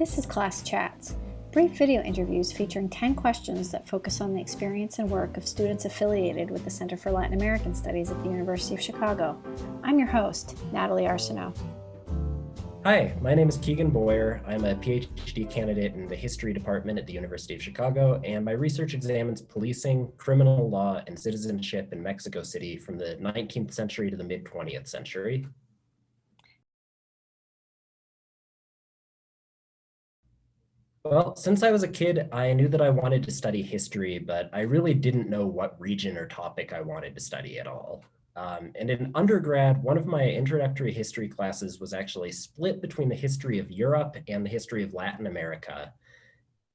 This is Class Chats, brief video interviews featuring 10 questions that focus on the experience and work of students affiliated with the Center for Latin American Studies at the University of Chicago. I'm your host, Natalie Arsenault. Hi, my name is Keegan Boyar. I'm a PhD candidate in the History Department at the University of Chicago, and my research examines policing, criminal law, and citizenship in Mexico City from the 19th century to the mid-20th century. Well, since I was a kid, I knew that I wanted to study history, but I really didn't know what region or topic I wanted to study at all. And in undergrad, one of my introductory history classes was actually split between the history of Europe and the history of Latin America.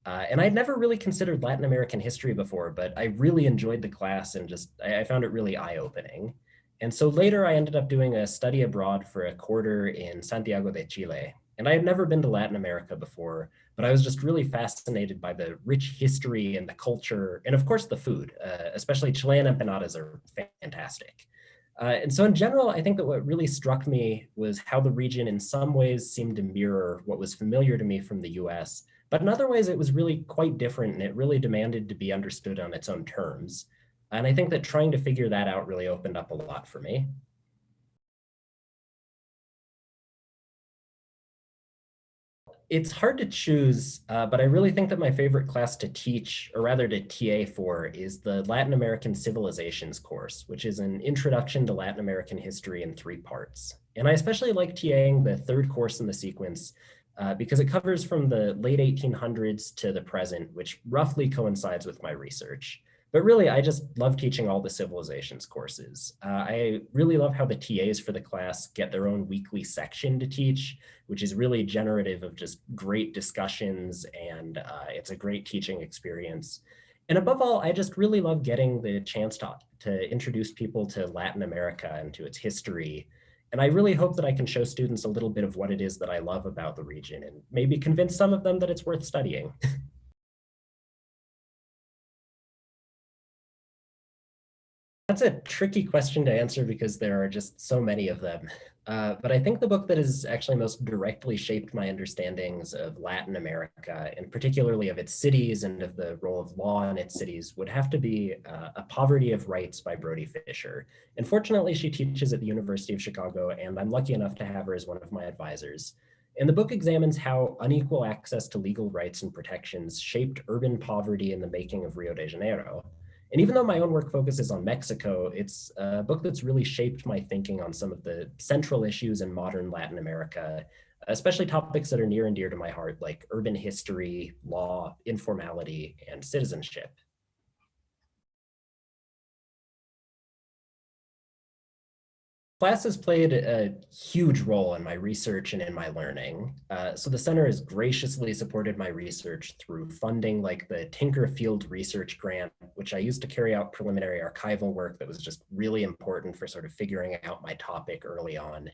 And I'd never really considered Latin American history before, but I really enjoyed the class and I found it really eye-opening. And so later I ended up doing a study abroad for a quarter in Santiago de Chile. And I had never been to Latin America before, but I was just really fascinated by the rich history and the culture, and of course the food, especially Chilean empanadas are fantastic. And so in general, I think that what really struck me was how the region in some ways seemed to mirror what was familiar to me from the US, but in other ways it was really quite different and it really demanded to be understood on its own terms. And I think that trying to figure that out really opened up a lot for me. It's hard to choose, but I really think that my favorite class to teach, or rather to TA for, is the Latin American Civilizations course, which is an introduction to Latin American history in 3 parts. And I especially like TAing the third course in the sequence because it covers from the late 1800s to the present, which roughly coincides with my research. But really, I just love teaching all the civilizations courses. I really love how the TAs for the class get their own weekly section to teach, which is really generative of just great discussions, and it's a great teaching experience. And above all, I just really love getting the chance to introduce people to Latin America and to its history. And I really hope that I can show students a little bit of what it is that I love about the region and maybe convince some of them that it's worth studying. That's a tricky question to answer because there are just so many of them. But I think the book that has actually most directly shaped my understandings of Latin America, and particularly of its cities and of the role of law in its cities, would have to be A Poverty of Rights by Brody Fisher. And fortunately, she teaches at the University of Chicago, and I'm lucky enough to have her as one of my advisors. And the book examines how unequal access to legal rights and protections shaped urban poverty in the making of Rio de Janeiro. And even though my own work focuses on Mexico, it's a book that's really shaped my thinking on some of the central issues in modern Latin America, especially topics that are near and dear to my heart, like urban history, law, informality, and citizenship. CLAS has played a huge role in my research and in my learning. So the center has graciously supported my research through funding like the Tinker Field Research Grant, which I used to carry out preliminary archival work that was just really important for sort of figuring out my topic early on.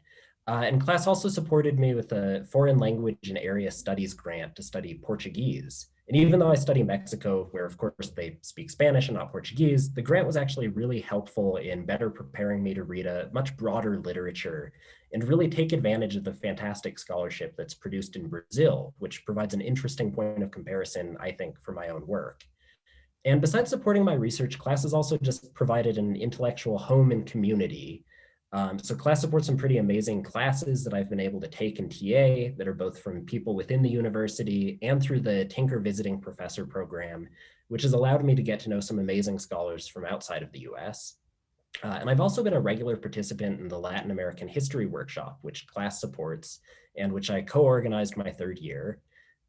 And CLAS also supported me with a foreign language and area studies grant to study Portuguese. And even though I study Mexico, where of course they speak Spanish and not Portuguese, the grant was actually really helpful in better preparing me to read a much broader literature and really take advantage of the fantastic scholarship that's produced in Brazil, which provides an interesting point of comparison, I think, for my own work. And besides supporting my research, CLAS has also just provided an intellectual home and community. So CLAS supports some pretty amazing classes that I've been able to take in TA that are both from people within the university and through the Tinker Visiting Professor program, which has allowed me to get to know some amazing scholars from outside of the US. And I've also been a regular participant in the Latin American History Workshop, which CLAS supports and which I co-organized my 3rd year.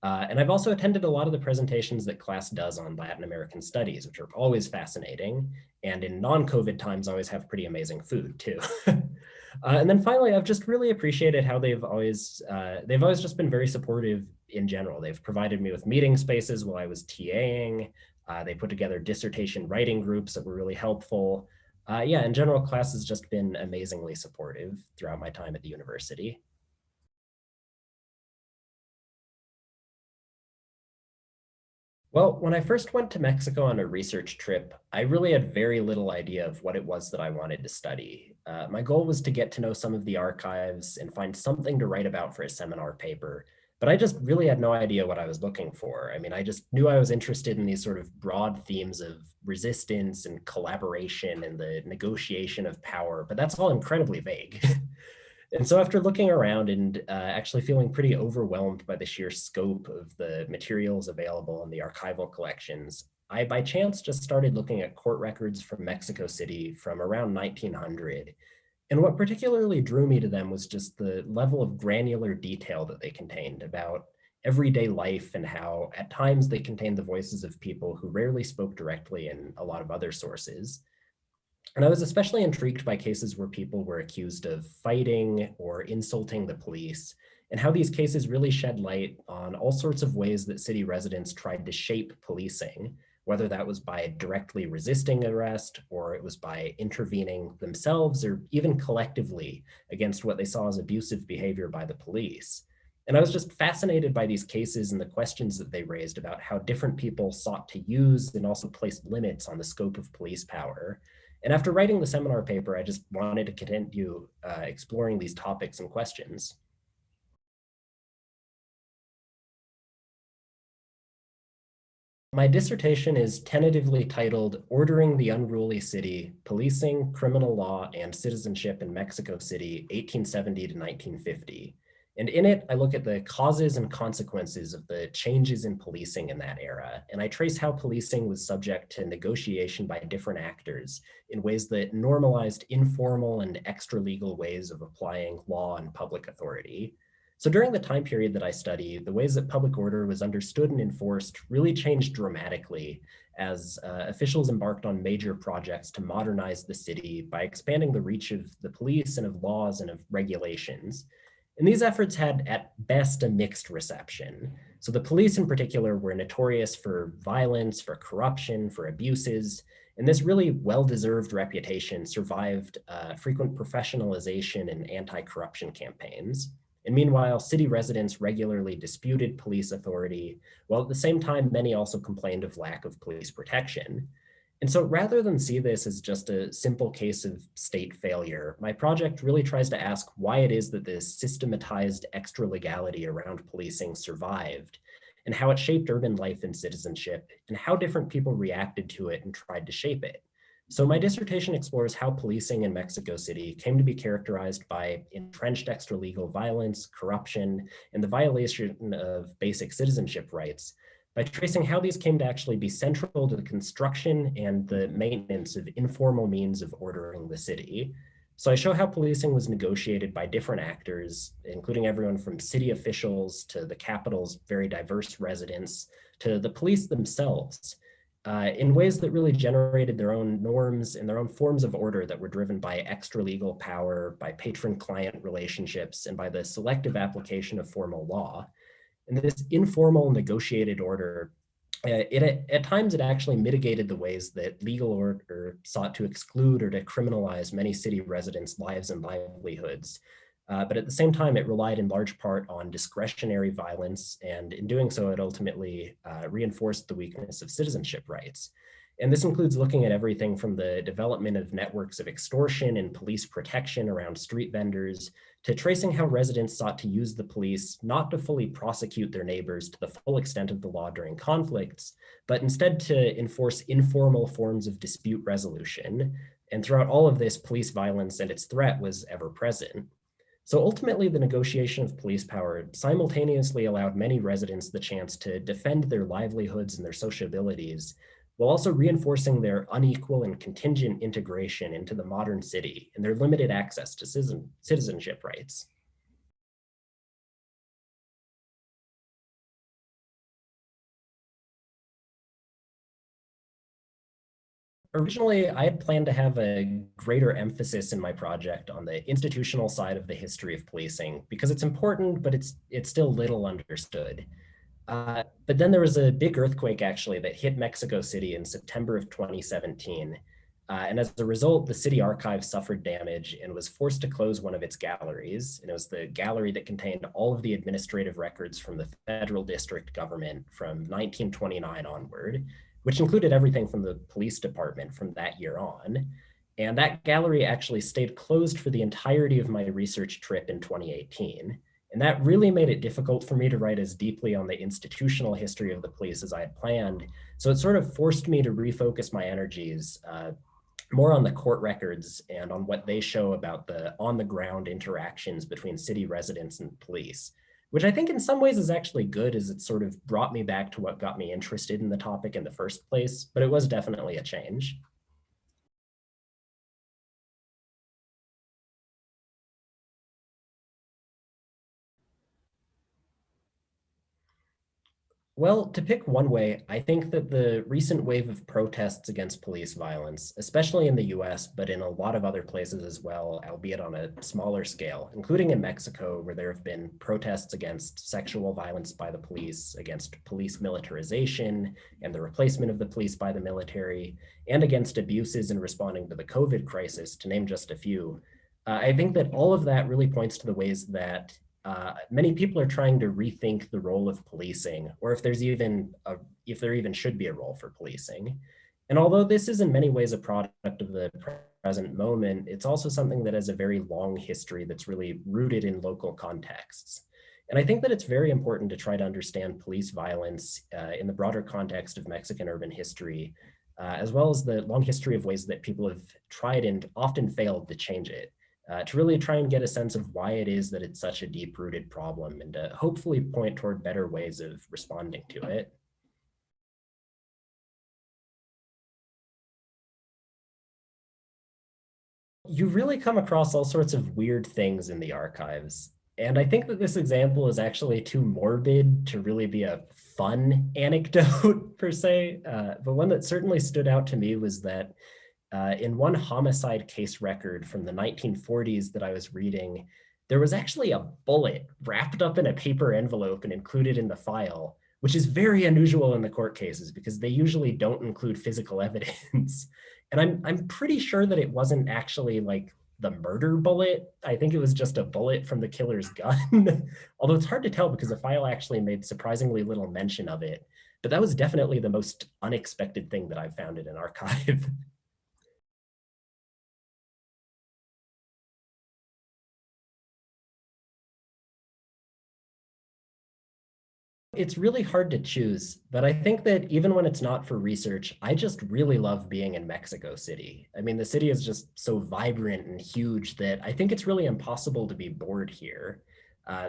And I've also attended a lot of the presentations that CLAS does on Latin American studies, which are always fascinating. And in non-COVID times, always have pretty amazing food too. And then finally, I've just really appreciated how they've always just been very supportive in general. They've provided me with meeting spaces while I was TAing. They put together dissertation writing groups that were really helpful. Yeah, in general, CLAS has just been amazingly supportive throughout my time at the university. Well, when I first went to Mexico on a research trip, I really had very little idea of what it was that I wanted to study. My goal was to get to know some of the archives and find something to write about for a seminar paper, but I just really had no idea what I was looking for. I mean, I just knew I was interested in these sort of broad themes of resistance and collaboration and the negotiation of power, but that's all incredibly vague. And so after looking around and actually feeling pretty overwhelmed by the sheer scope of the materials available in the archival collections, I by chance just started looking at court records from Mexico City from around 1900. And what particularly drew me to them was just the level of granular detail that they contained about everyday life and how at times they contained the voices of people who rarely spoke directly in a lot of other sources. And I was especially intrigued by cases where people were accused of fighting or insulting the police, and how these cases really shed light on all sorts of ways that city residents tried to shape policing, whether that was by directly resisting arrest, or it was by intervening themselves, or even collectively against what they saw as abusive behavior by the police. And I was just fascinated by these cases and the questions that they raised about how different people sought to use and also place limits on the scope of police power. And after writing the seminar paper, I just wanted to continue exploring these topics and questions. My dissertation is tentatively titled Ordering the Unruly City, Policing, Criminal Law, and Citizenship in Mexico City, 1870 to 1950. And in it, I look at the causes and consequences of the changes in policing in that era, and I trace how policing was subject to negotiation by different actors in ways that normalized informal and extra-legal ways of applying law and public authority. So during the time period that I study, the ways that public order was understood and enforced really changed dramatically as officials embarked on major projects to modernize the city by expanding the reach of the police and of laws and of regulations. And these efforts had at best a mixed reception. So the police in particular were notorious for violence, for corruption, for abuses, and this really well-deserved reputation survived frequent professionalization and anti-corruption campaigns. And meanwhile, city residents regularly disputed police authority, while at the same time, many also complained of lack of police protection. And so rather than see this as just a simple case of state failure, my project really tries to ask why it is that this systematized extra legality around policing survived, and how it shaped urban life and citizenship, and how different people reacted to it and tried to shape it. So my dissertation explores how policing in Mexico City came to be characterized by entrenched extra-legal violence, corruption, and the violation of basic citizenship rights, by tracing how these came to actually be central to the construction and the maintenance of informal means of ordering the city. So I show how policing was negotiated by different actors, including everyone from city officials to the capital's very diverse residents, to the police themselves, in ways that really generated their own norms and their own forms of order that were driven by extra-legal power, by patron-client relationships, and by the selective application of formal law. And this informal negotiated order, at times it actually mitigated the ways that legal order sought to exclude or to criminalize many city residents' lives and livelihoods. But at the same time, it relied in large part on discretionary violence, and in doing so, it ultimately reinforced the weakness of citizenship rights. And this includes looking at everything from the development of networks of extortion and police protection around street vendors, to tracing how residents sought to use the police not to fully prosecute their neighbors to the full extent of the law during conflicts, but instead to enforce informal forms of dispute resolution. And throughout all of this, police violence and its threat was ever present. So ultimately, the negotiation of police power simultaneously allowed many residents the chance to defend their livelihoods and their sociabilities, while also reinforcing their unequal and contingent integration into the modern city and their limited access to citizenship rights. Originally, I had planned to have a greater emphasis in my project on the institutional side of the history of policing because it's important, but it's still little understood. But then there was a big earthquake actually that hit Mexico City in September of 2017. And as a result, the city archive suffered damage and was forced to close one of its galleries. And it was the gallery that contained all of the administrative records from the federal district government from 1929 onward, which included everything from the police department from that year on. And that gallery actually stayed closed for the entirety of my research trip in 2018. And that really made it difficult for me to write as deeply on the institutional history of the police as I had planned. So it sort of forced me to refocus my energies more on the court records and on what they show about the on-the-ground interactions between city residents and police, which I think in some ways is actually good, as it sort of brought me back to what got me interested in the topic in the first place, but it was definitely a change. Well, to pick one way, I think that the recent wave of protests against police violence, especially in the US, but in a lot of other places as well, albeit on a smaller scale, including in Mexico, where there have been protests against sexual violence by the police, against police militarization and the replacement of the police by the military, and against abuses in responding to the COVID crisis, to name just a few. I think that all of that really points to the ways that many people are trying to rethink the role of policing, or if there even should be a role for policing. And although this is in many ways a product of the present moment, it's also something that has a very long history that's really rooted in local contexts. And I think that it's very important to try to understand police violence in the broader context of Mexican urban history, as well as the long history of ways that people have tried and often failed to change it. To really try and get a sense of why it is that it's such a deep-rooted problem, and to hopefully point toward better ways of responding to it. You really come across all sorts of weird things in the archives. And I think that this example is actually too morbid to really be a fun anecdote per se. But one that certainly stood out to me was that in one homicide case record from the 1940s that I was reading, there was actually a bullet wrapped up in a paper envelope and included in the file, which is very unusual in the court cases because they usually don't include physical evidence. And I'm pretty sure that it wasn't actually like the murder bullet. I think it was just a bullet from the killer's gun. Although it's hard to tell because the file actually made surprisingly little mention of it. But that was definitely the most unexpected thing that I've found in an archive. It's really hard to choose, but I think that even when it's not for research, I just really love being in Mexico City. I mean, the city is just so vibrant and huge that I think it's really impossible to be bored here.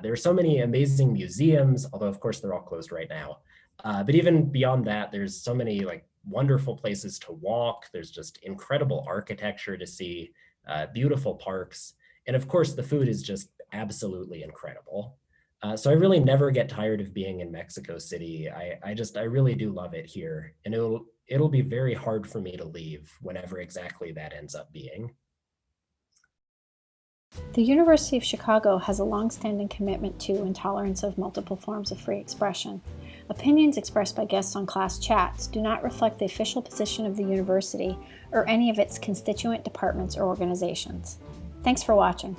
There are so many amazing museums, although of course they're all closed right now. But even beyond that, there's so many like wonderful places to walk. There's just incredible architecture to see, beautiful parks. And of course, the food is just absolutely incredible. So I really never get tired of being in Mexico City. I really do love it here. And it'll be very hard for me to leave whenever exactly that ends up being. The University of Chicago has a long-standing commitment to and tolerance of multiple forms of free expression. Opinions expressed by guests on class chats do not reflect the official position of the university or any of its constituent departments or organizations. Thanks for watching.